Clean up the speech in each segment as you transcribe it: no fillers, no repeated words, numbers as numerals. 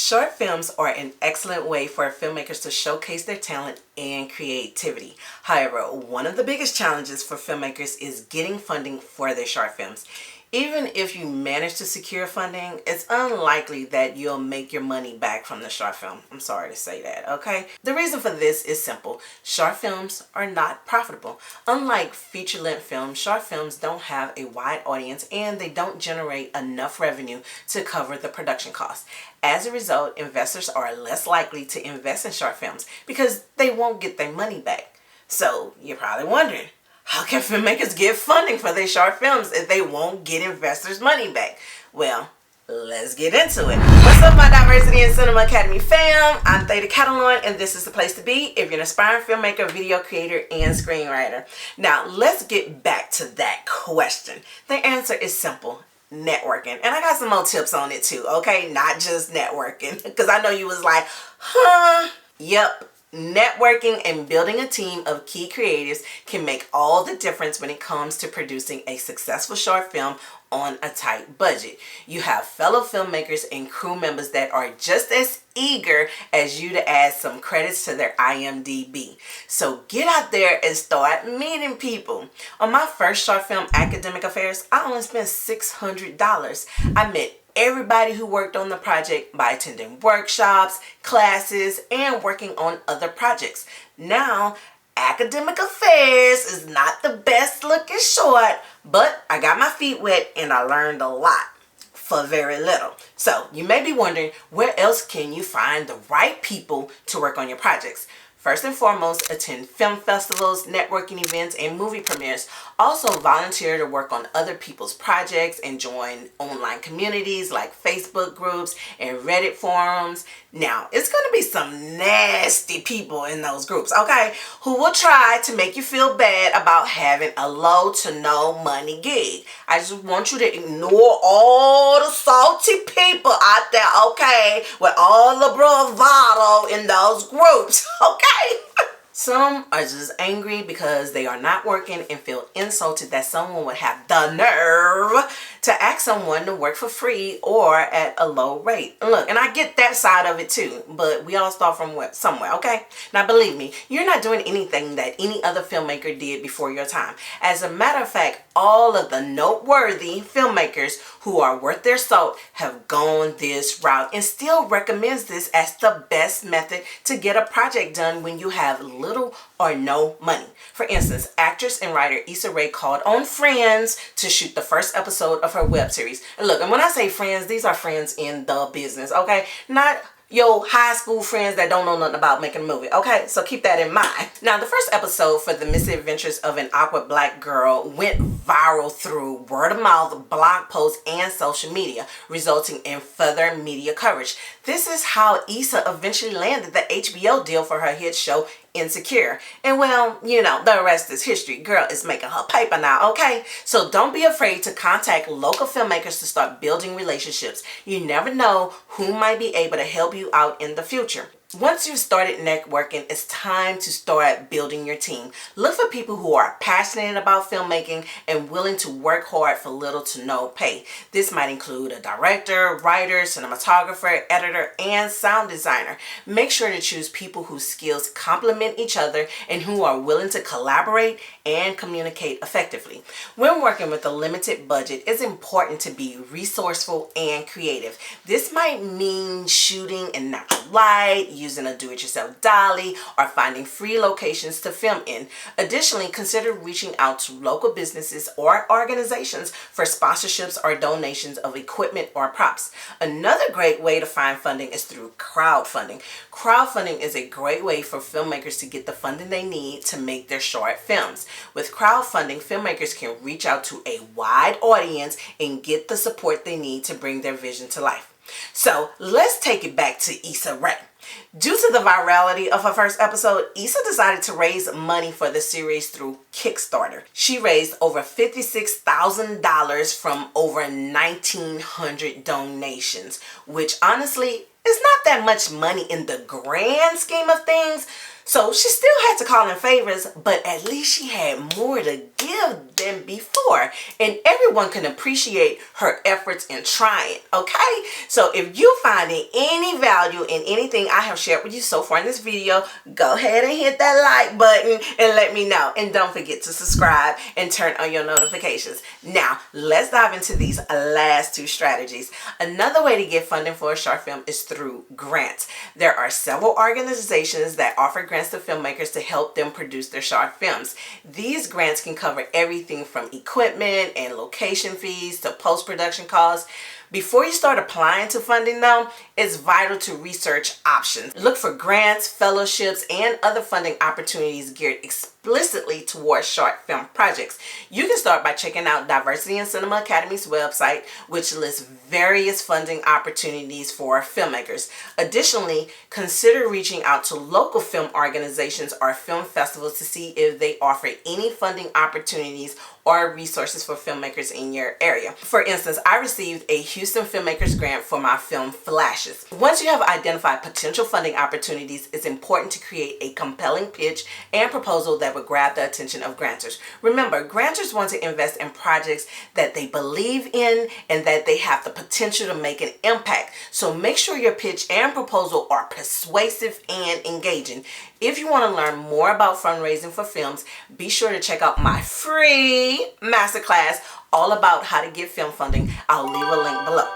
Short films are an excellent way for filmmakers to showcase their talent and creativity. However, one of the biggest challenges for filmmakers is getting funding for their short films. Even if you manage to secure funding, it's unlikely that you'll make your money back from the short film. I'm sorry to say that, okay? The reason for this is simple. Short films are not profitable. Unlike feature-length films, short films don't have a wide audience and they don't generate enough revenue to cover the production costs. As a result, investors are less likely to invest in short films because they won't get their money back. So you're probably wondering, how can filmmakers get funding for their short films if they won't get investors' money back? Well, let's get into it. What's up, my Diversity in Cinema Academy fam? I'm Theta Catalan, and this is the place to be if you're an aspiring filmmaker, video creator, and screenwriter. Now, let's get back to that question. The answer is simple. Networking. And I got some more tips on it too, okay? Not just networking. Because I know you was like, huh? Yep. Networking and building a team of key creatives can make all the difference when it comes to producing a successful short film on a tight budget. You have fellow filmmakers and crew members that are just as eager as you to add some credits to their IMDb. So get out there and start meeting people. On my first short film, Academic Affairs, I only spent $600. I met everybody who worked on the project by attending workshops, classes, and working on other projects. Now, Academic Affairs is not the best looking short, but I got my feet wet and I learned a lot for very little. So you may be wondering, where else can you find the right people to work on your projects? First and foremost, attend film festivals, networking events, and movie premieres. Also volunteer to work on other people's projects and join online communities like Facebook groups and Reddit forums. Now, it's going to be some nasty people in those groups, okay, who will try to make you feel bad about having a low to no money gig. I just want you to ignore all the salty people out there, okay, with all the bravado in those groups, okay? Some are just angry because they are not working and feel insulted that someone would have the nerve to ask someone to work for free or at a low rate. Look, and I get that side of it too, but we all start from somewhere, okay? Now believe me, you're not doing anything that any other filmmaker did before your time. As a matter of fact, all of the noteworthy filmmakers who are worth their salt have gone this route and still recommends this as the best method to get a project done when you have little or no money. For instance, actress and writer Issa Rae called on friends to shoot the first episode of her web series. And look, and when I say friends, these are friends in the business, okay? Not your high school friends that don't know nothing about making a movie, okay? So keep that in mind. Now, the first episode for The Misadventures of an Awkward Black Girl went viral through word of mouth, blog posts, and social media, resulting in further media coverage. This is how Issa eventually landed the HBO deal for her hit show Insecure. And well, you know, the rest is history. Girl is making her paper now, okay? So don't be afraid to contact local filmmakers to start building relationships. You never know who might be able to help you out in the future. Once you've started networking, it's time to start building your team. Look for people who are passionate about filmmaking and willing to work hard for little to no pay. This might include a director, writer, cinematographer, editor, and sound designer. Make sure to choose people whose skills complement each other and who are willing to collaborate and communicate effectively. When working with a limited budget, it's important to be resourceful and creative. This might mean shooting in natural light, using a do-it-yourself dolly, or finding free locations to film in. Additionally, consider reaching out to local businesses or organizations for sponsorships or donations of equipment or props. Another great way to find funding is through crowdfunding. Crowdfunding is a great way for filmmakers to get the funding they need to make their short films. With crowdfunding, filmmakers can reach out to a wide audience and get the support they need to bring their vision to life. So let's take it back to Issa Rae. Due to the virality of her first episode, Issa decided to raise money for the series through Kickstarter. She raised over $56,000 from over 1,900 donations, which honestly is not that much money in the grand scheme of things. So she still had to call in favors, but at least she had more to give than before. And everyone can appreciate her efforts in trying, okay? So if you're finding any value in anything I have shared with you so far in this video, go ahead and hit that like button and let me know. And don't forget to subscribe and turn on your notifications. Now, let's dive into these last two strategies. Another way to get funding for a short film is through grants. There are several organizations that offer grants to filmmakers to help them produce their short films. These grants can cover everything from equipment and location fees to post-production costs. Before you start applying to funding though, it's vital to research options. Look for grants, fellowships, and other funding opportunities geared explicitly towards short film projects. You can start by checking out Diversity in Cinema Academy's website, which lists various funding opportunities for filmmakers. Additionally, consider reaching out to local film organizations or film festivals to see if they offer any funding opportunities or resources for filmmakers in your area. For instance, I received a Houston Filmmakers grant for my film Flashes. Once you have identified potential funding opportunities, it's important to create a compelling pitch and proposal that will grab the attention of grantors. Remember, grantors want to invest in projects that they believe in and that they have the potential to make an impact. So make sure your pitch and proposal are persuasive and engaging. If you want to learn more about fundraising for films, be sure to check out my free masterclass all about how to get film funding. I'll leave a link below.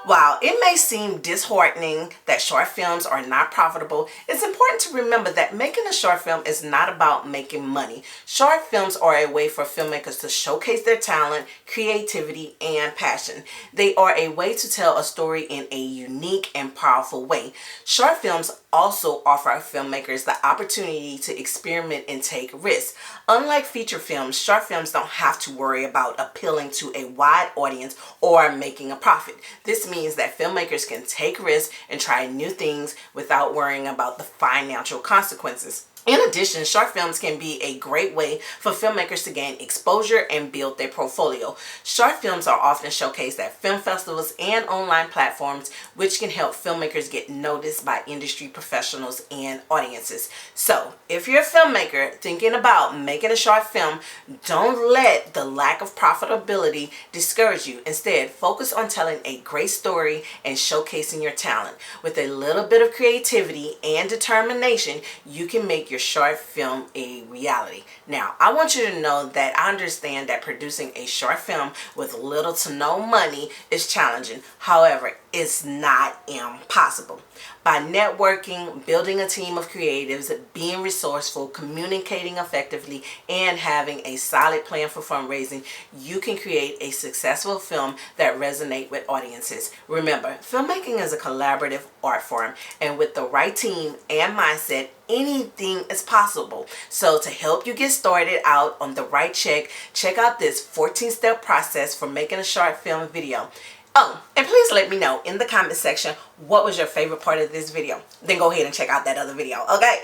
While it may seem disheartening that short films are not profitable, it's important to remember that making a short film is not about making money. Short films are a way for filmmakers to showcase their talent, creativity, and passion. They are a way to tell a story in a unique and powerful way. Short films also offer filmmakers the opportunity to experiment and take risks. Unlike feature films, short films don't have to worry about appealing to a wide audience or making a profit. This means that filmmakers can take risks and try new things without worrying about the financial consequences. In addition, short films can be a great way for filmmakers to gain exposure and build their portfolio. Short films are often showcased at film festivals and online platforms, which can help filmmakers get noticed by industry professionals and audiences. So, if you're a filmmaker thinking about making a short film, don't let the lack of profitability discourage you. Instead, focus on telling a great story and showcasing your talent. With a little bit of creativity and determination, you can make your short film a reality. Now, I want you to know that I understand that producing a short film with little to no money is challenging. However, it's not impossible. By networking, building a team of creatives, being resourceful, communicating effectively, and having a solid plan for fundraising, you can create a successful film that resonates with audiences. Remember, filmmaking is a collaborative art form, and with the right team and mindset, anything is possible. So to help you get started out on the right check out this 14-step process for making a short film video. Oh, and please let me know in the comment section what was your favorite part of this video. Then go ahead and check out that other video, okay?